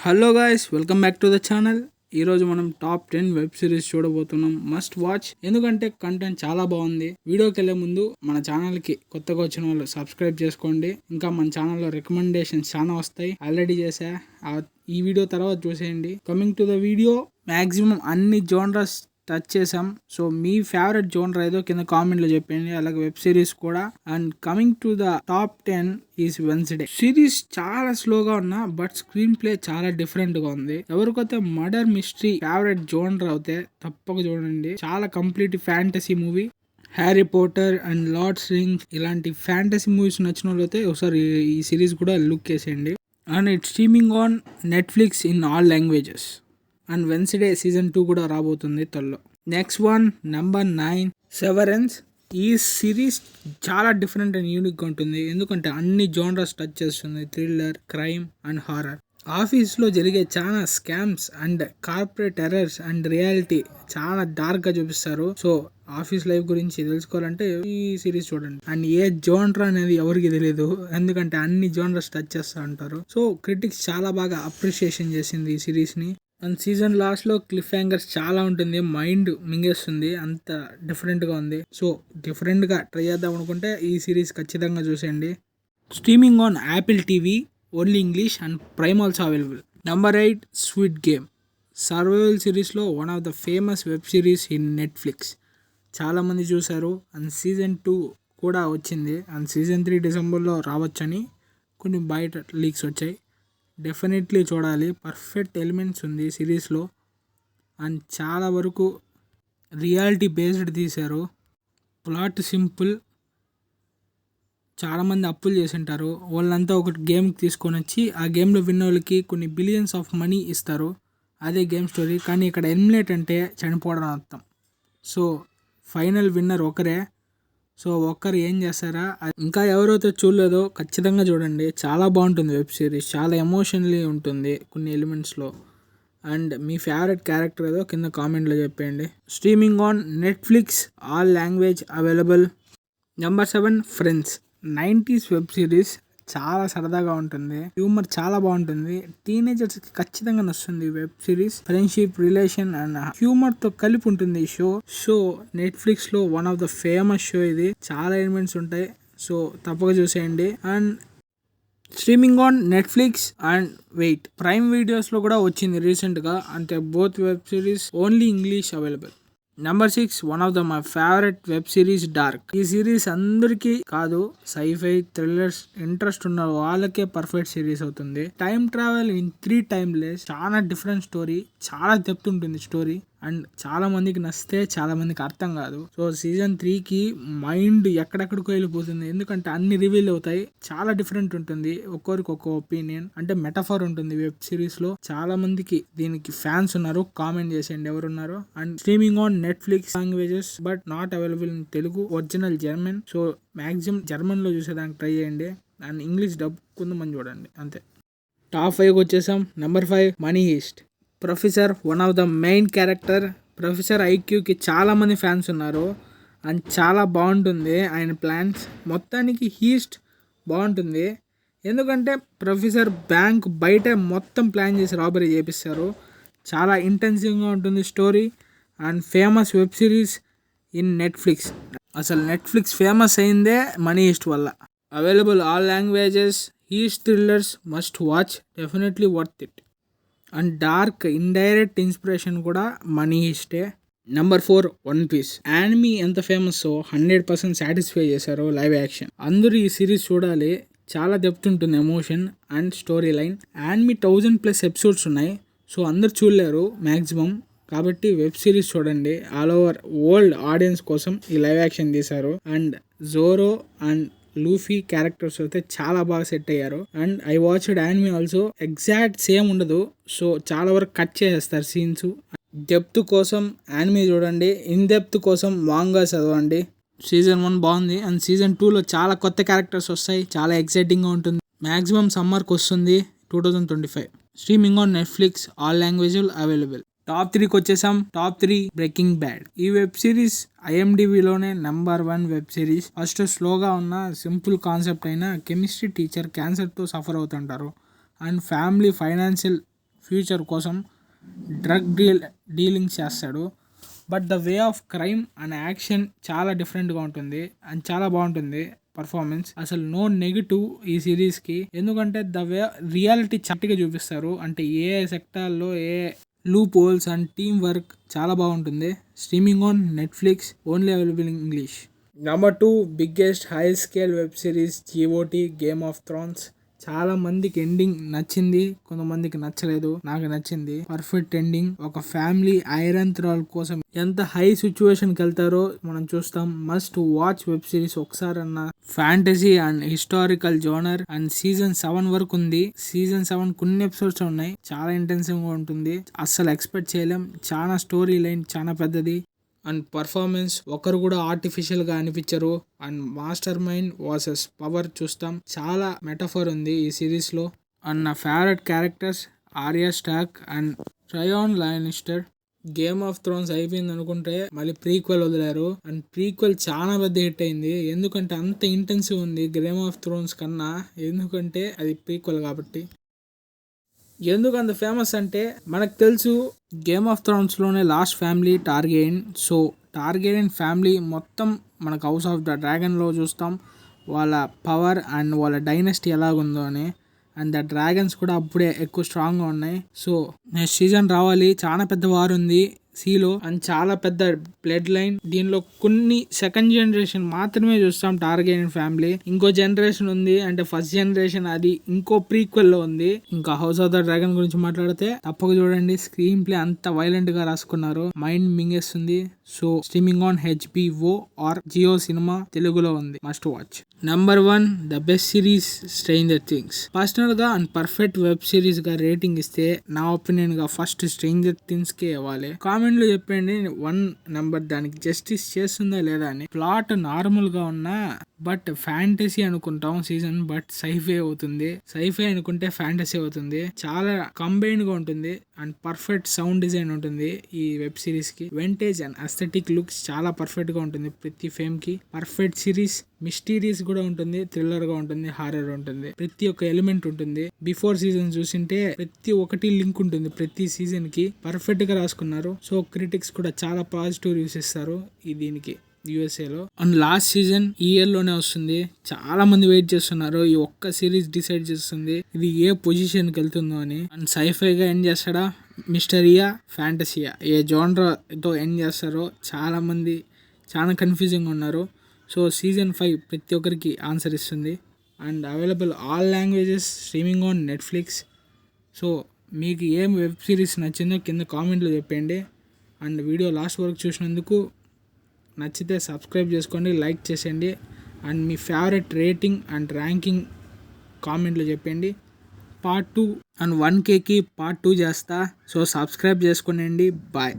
Hello guys, welcome back to the channel. ఈరోజు మనం top 10 web series చూడబోతున్నాం. Must watch, ఎందుకంటే కంటెంట్ చాలా బాగుంది. వీడియోకి వెళ్ళే ముందు మన ఛానల్కి కొత్తగా వచ్చిన వాళ్ళు సబ్స్క్రైబ్ చేసుకోండి. ఇంకా మన ఛానల్లో రికమెండేషన్స్ చాలా వస్తాయి, ఆల్రెడీ చేసా. ఈ వీడియో తర్వాత చూసేయండి. Coming to the video, maximum అన్ని జోనర్స్ టచ్ చేసాం. సో మీ ఫేవరెట్ జోనర్ ఏదో కింద కామెంట్లో చెప్పండి, అలాగే వెబ్ సిరీస్ కూడా. And coming to the top 10 is Wednesday. Series చాలా స్లోగా ఉన్నా బట్ స్క్రీన్ ప్లే చాలా డిఫరెంట్ గా ఉంది. ఎవరికైతే మర్డర్ మిస్టరీ ఫేవరెట్ జోనర్ అయితే తప్పక చూడండి. చాలా complete fantasy movie. Harry Potter and lords rings ఇలాంటి ఫ్యాంటసీ మూవీస్ నచ్చిన వాళ్ళు అయితే ఒకసారి ఈ సిరీస్ కూడా లుక్ వేసేయండి. And it's streaming on Netflix in all languages. And Wednesday season 2 కూడా రాబోతుంది త్వరలో. Next one, number 9, severance. ఈ సిరీస్ చాలా డిఫరెంట్ అండ్ యూనిక్గా ఉంటుంది, ఎందుకంటే అన్ని జోనర్స్ టచ్ చేస్తుంది. Thriller, crime and horror. ఆఫీస్లో జరిగే చాలా scams and corporate errors and reality చాలా డార్క్గా చూపిస్తారు. సో ఆఫీస్ లైఫ్ గురించి తెలుసుకోవాలంటే ఈ సిరీస్ చూడండి. అండ్ ఏ జోనర్ అనేది ఎవరికి తెలియదు, ఎందుకంటే అన్ని జోనర్స్ టచ్ చేస్తూ ఉంటారు. సో క్రిటిక్స్ చాలా బాగా అప్రిషియేషన్ చేసింది ఈ సిరీస్ని. అండ్ సీజన్ లాస్ట్లో క్లిఫ్ హ్యాంగర్స్ చాలా ఉంటుంది, మైండ్ మింగేస్తుంది, అంత డిఫరెంట్గా ఉంది. సో డిఫరెంట్గా ట్రై చేద్దాం అనుకుంటే ఈ సిరీస్ ఖచ్చితంగా చూసేయండి. Streaming on Apple TV, only English and Prime also available. Number 8, Squid Game. Survival సిరీస్లో one of the famous web series in Netflix. చాలామంది చూశారు. అండ్ సీజన్ 2 కూడా వచ్చింది. అండ్ సీజన్ 3 డిసెంబర్లో రావచ్చని కొన్ని బయట లీక్స్ వచ్చాయి. డెఫినెట్లీ చూడాలి. పర్ఫెక్ట్ ఎలిమెంట్స్ ఉంది సిరీస్లో. అండ్ చాలా వరకు రియాలిటీ బేస్డ్ తీశారు. Plot simple. చాలామంది అప్పులు చేసి ఉంటారు, వాళ్ళంతా ఒక గేమ్కి తీసుకొని వచ్చి ఆ గేమ్లో విన్న వాళ్ళకి కొన్ని బిలియన్స్ ఆఫ్ మనీ ఇస్తారు. అదే గేమ్ స్టోరీ. కానీ ఇక్కడ ఎలిమినేట్ అంటే చనిపోవడం అర్థం. సో ఫైనల్ విన్నర్ ఒకరే. సో ఒక్కరు ఏం చేస్తారా, ఇంకా ఎవరైతే చూడలేదో ఖచ్చితంగా చూడండి. చాలా బాగుంటుంది వెబ్ సిరీస్, చాలా ఎమోషనలీ ఉంటుంది కొన్ని ఎలిమెంట్స్లో. అండ్ మీ ఫేవరెట్ క్యారెక్టర్ ఏదో కింద కామెంట్లో చెప్పేయండి. Streaming on Netflix, all language available. Number 7, Friends. 90s web series. చాలా సరదాగా ఉంటుంది, హ్యూమర్ చాలా బాగుంటుంది, టీనేజర్స్కి ఖచ్చితంగా నచ్చుతుంది web series. Friendship, relation and హ్యూమర్తో కలిపి ఉంటుంది ఈ షో నెట్ఫ్లిక్స్లో one of the famous show ఇది. చాలా ఎలిమెంట్స్ ఉంటాయి, సో తప్పక చూసేయండి. And streaming on Netflix and Prime వీడియోస్లో కూడా వచ్చింది రీసెంట్గా. అంటే both web series only English available. Number 6, one of the my favourite web series dark. ఈ సిరీస్ అందరికీ కాదు, సైఫై, థ్రిల్లర్స్ ఇంట్రెస్ట్ ఉన్న వాళ్ళకే పర్ఫెక్ట్ సిరీస్ అవుతుంది. Time travel in 3 timeless. చాలా డిఫరెంట్ స్టోరీ, చాలా డెప్త్ ఉంటుంది స్టోరీ. అండ్ చాలా మందికి నచ్చితే చాలా మందికి అర్థం కాదు. సో సీజన్ 3కి మైండ్ ఎక్కడెక్కడికో వెళ్ళిపోతుంది, ఎందుకంటే అన్ని రివీల్ అవుతాయి. చాలా డిఫరెంట్ ఉంటుంది, ఒక్కొరికి ఒక్కో ఒపీనియన్. అంటే మెటఫర్ ఉంటుంది వెబ్ సిరీస్ లో. చాలా మందికి దీనికి ఫ్యాన్స్ ఉన్నారు, కామెంట్ చేసేయండి ఎవరున్నారు. And streaming on Netflix languages but not available in Telugu, original German. So maximum German లో చూసేదానికి ట్రై చేయండి. అండ్ ఇంగ్లీష్ డబ్ కొంతమంది చూడండి, అంతే. టాప్ 5 వచ్చేసాం. Number 5, Money Heist. Professor one of the main character. Professor ఐక్యూకి చాలామంది ఫ్యాన్స్ ఉన్నారు అండ్ చాలా బాగుంటుంది ఆయన ప్లాన్స్. మొత్తానికి హీస్ట్ బాగుంటుంది, ఎందుకంటే ప్రొఫెసర్ బ్యాంక్ బయట మొత్తం ప్లాన్ చేసి రాబరీ చేపిస్తారు. చాలా ఇంటెన్సివ్గా ఉంటుంది story. And famous web series in Netflix. అసలు నెట్ఫ్లిక్స్ ఫేమస్ అయిందే మనీ హీస్ట్ వల్ల. Available all languages. Heist thrillers must watch, definitely worth it. And dark indirect inspiration కూడా మనీ హీస్టే. Number 4, One Piece. యానిమీ ఎంత ఫేమస్ 100% సాటిస్ఫై చేశారు live action. అందరూ ఈ series చూడాలి, చాలా డెప్త్ ఉంటుంది emotion and story line. Anime 1000+ episodes ఉన్నాయి, సో అందరు చూడలేరు మ్యాక్సిమం. కాబట్టి వెబ్ సిరీస్ చూడండి. ఆల్ ఓవర్ వరల్డ్ ఆడియన్స్ కోసం ఈ లైవ్ యాక్షన్ తీశారు. And Zoro and Luffy characters అయితే చాలా బాగా సెట్ అయ్యారు. And I watched anime also. Exact same ఉండదు, సో చాలా వరకు కట్ చేసేస్తారు సీన్స్. డెప్త్ కోసం యానిమీ చూడండి, ఇన్ డెప్త్ కోసం మాంగా చదవండి. సీజన్ 1 బాగుంది అండ్ సీజన్ 2లో చాలా కొత్త క్యారెక్టర్స్ వస్తాయి, చాలా ఎక్సైటింగ్గా ఉంటుంది. మ్యాక్సిమం సమ్మర్కి వస్తుంది 2025. Streaming on Netflix, all language available. Top 3కి వచ్చేసాం. Top 3, Breaking Bad. ఈ వెబ్ సిరీస్ IMDbలోనే నెంబర్ 1 వెబ్ సిరీస్. ఫస్ట్ స్లోగా ఉన్న సింపుల్ కాన్సెప్ట్ అయినా కెమిస్ట్రీ టీచర్ క్యాన్సర్తో సఫర్ అవుతుంటారు. అండ్ ఫ్యామిలీ ఫైనాన్షియల్ ఫ్యూచర్ కోసం డ్రగ్ డీలింగ్స్ చేస్తాడు. But the way of crime and action చాలా డిఫరెంట్గా ఉంటుంది అండ్ చాలా బాగుంటుంది పర్ఫార్మెన్స్. అసలు నో నెగిటివ్ ఈ సిరీస్కి, ఎందుకంటే ద వే రియాలిటీ చక్కగా చూపిస్తారు. అంటే ఏ సెక్టార్లో ఏ loopholes and team work చాలా బాగుంటుంది. Streaming on Netflix, only available in English. Number 2 biggest high scale web series GOT, Game of Thrones. చాలా మందికి ఎండింగ్ నచ్చింది, కొంతమందికి నచ్చలేదు. నాకు నచ్చింది. Perfect ending. ఒక ఫ్యామిలీ ఐరన్ థ్రాల్ కోసం ఎంత హై సిచ్యువేషన్కి వెళ్తారో మనం చూస్తాం. మస్ట్ వాచ్ వెబ్ సిరీస్ ఒకసారన్నా. Fantasy and historical genre and season 7 వరకు ఉంది. సీజన్ 7 కొన్ని ఎపిసోడ్స్ ఉన్నాయి. చాలా ఇంటెన్సివ్ గా ఉంటుంది. అస్సలు ఎక్స్పెక్ట్ చేయలేం. చాలా స్టోరీ లైన్ చాలా పెద్దది. అండ్ పర్ఫార్మెన్స్ ఒకరు కూడా ఆర్టిఫిషియల్గా అనిపించరు. And master mind versus power చూస్తాం. చాలా మెటఫర్ ఉంది ఈ సిరీస్లో. అండ్ నా favourite characters Arya Stark and Tyrion Lannister. Game of Thrones అయిపోయింది అనుకుంటే మళ్ళీ ప్రీక్వెల్ వదిలారు. అండ్ ప్రీక్వెల్ చాలా పెద్ద హిట్ అయింది. ఎందుకంటే అంత ఇంటెన్సివ్ ఉంది గేమ్ ఆఫ్ థ్రోన్స్ కన్నా. ఎందుకంటే అది ప్రీక్వెల్ కాబట్టి. ఎందుకు అంత ఫేమస్ అంటే మనకు తెలుసు గేమ్ ఆఫ్ థ్రోన్స్లోనే last family Targaryen. So Targaryen family మొత్తం మనకు హౌస్ ఆఫ్ ద డ్రాగన్లో చూస్తాం. వాళ్ళ పవర్ అండ్ వాళ్ళ డైనస్టీ ఎలాగుందో అని. అండ్ ద డ్రాగన్స్ కూడా అప్పుడే ఎక్కువ స్ట్రాంగ్గా ఉన్నాయి. సో నెక్స్ట్ సీజన్ రావాలి. చాలా పెద్ద వార్ ఉంది సీలో అండ్ చాలా పెద్ద బ్లడ్ లైన్. దీనిలో కొన్ని సెకండ్ జనరేషన్ మాత్రమే చూస్తాం టార్గెయిన్ ఫ్యామిలీ. ఇంకో జనరేషన్ ఉంది అంటే ఫస్ట్ జనరేషన్, అది ఇంకో ప్రీక్వెల్ లో ఉంది. ఇంకా హౌస్ ఆఫ్ ద డ్రాగన్ గురించి మాట్లాడితే తప్పక చూడండి. స్క్రీన్ ప్లే అంత వైలెంట్ గా రాసుకున్నారు, మైండ్ మింగేస్తుంది. So streaming on HBO or Jio Cinema తెలుగులో ఉంది. Must watch. Number 1 the best series Stranger Things. Personal గా అండ్ పర్ఫెక్ట్ వెబ్ సిరీస్ గా రేటింగ్ ఇస్తే నా ఒపీనియన్ గా ఫస్ట్ స్ట్రేంజర్ థింగ్స్ కే ఇవ్వాలి. కామెంట్ లో చెప్పండి 1 నెంబర్ దానికి జస్టిస్ చేస్తుందా లేదా అని. ప్లాట్ నార్మల్ గా ఉన్నా బట్ ఫ్యాంటసీ అనుకుంటాం సీజన్, బట్ సైఫై అవుతుంది. సైఫై అనుకుంటే ఫ్యాంటసీ అవుతుంది. చాలా కంబైన్డ్ గా ఉంటుంది అండ్ పర్ఫెక్ట్ సౌండ్ డిజైన్ ఉంటుంది ఈ వెబ్ సిరీస్ కి. వెంటేజ్ అండ్ అస్థెటిక్ లుక్స్ చాలా పర్ఫెక్ట్ గా ఉంటుంది ప్రతి ఫేమ్ కి. Perfect series. మిస్టీరియస్ కూడా ఉంటుంది, థ్రిల్లర్ గా ఉంటుంది, హారర్ ఉంటుంది. ప్రతి ఒక్క ఎలిమెంట్ ఉంటుంది. బిఫోర్ సీజన్ చూసింటే ప్రతి ఒక్కటి లింక్ ఉంటుంది ప్రతి సీజన్ కి. పర్ఫెక్ట్ గా రాసుకున్నారు. సో క్రిటిక్స్ కూడా చాలా పాజిటివ్ రివ్యూస్ ఇస్తారు ఈ దీనికి USA అండ్ లాస్ట్ సీజన్ ఈ ఇయర్ లోనే వస్తుంది. చాలా మంది వెయిట్ చేస్తున్నారు. ఈ ఒక్క సిరీస్ డిసైడ్ చేస్తుంది ఇది ఏ పొజిషన్ కి వెళ్తుందో అని. అండ్ సైఫై గా ఎండ్ చేస్తాడా, మిస్టరీయా, ఫ్యాంటసీయా, ఏ జోనర్తో ఎండ్ చేస్తారో చాలా మంది చాలా కన్ఫ్యూజింగ్ ఉన్నారు. సో సీజన్ 5 ప్రతి ఒక్కరికి ఆన్సర్ ఇస్తుంది. And available all languages, streaming on Netflix. So మీకు ఏం వెబ్ సిరీస్ నచ్చిందో కింద కామెంట్లో చెప్పండి. అండ్ వీడియో లాస్ట్ వరకు చూసినందుకు నచ్చితే సబ్స్క్రైబ్ చేసుకోండి, లైక్ చేసేయండి. అండ్ మీ ఫేవరెట్ రేటింగ్ అండ్ ర్యాంకింగ్ కామెంట్లో చెప్పండి. పార్ట్ 2 అండ్ 1Kకి పార్ట్ 2 చేస్తా. సో సబ్స్క్రైబ్ చేసుకోండి. బాయ్.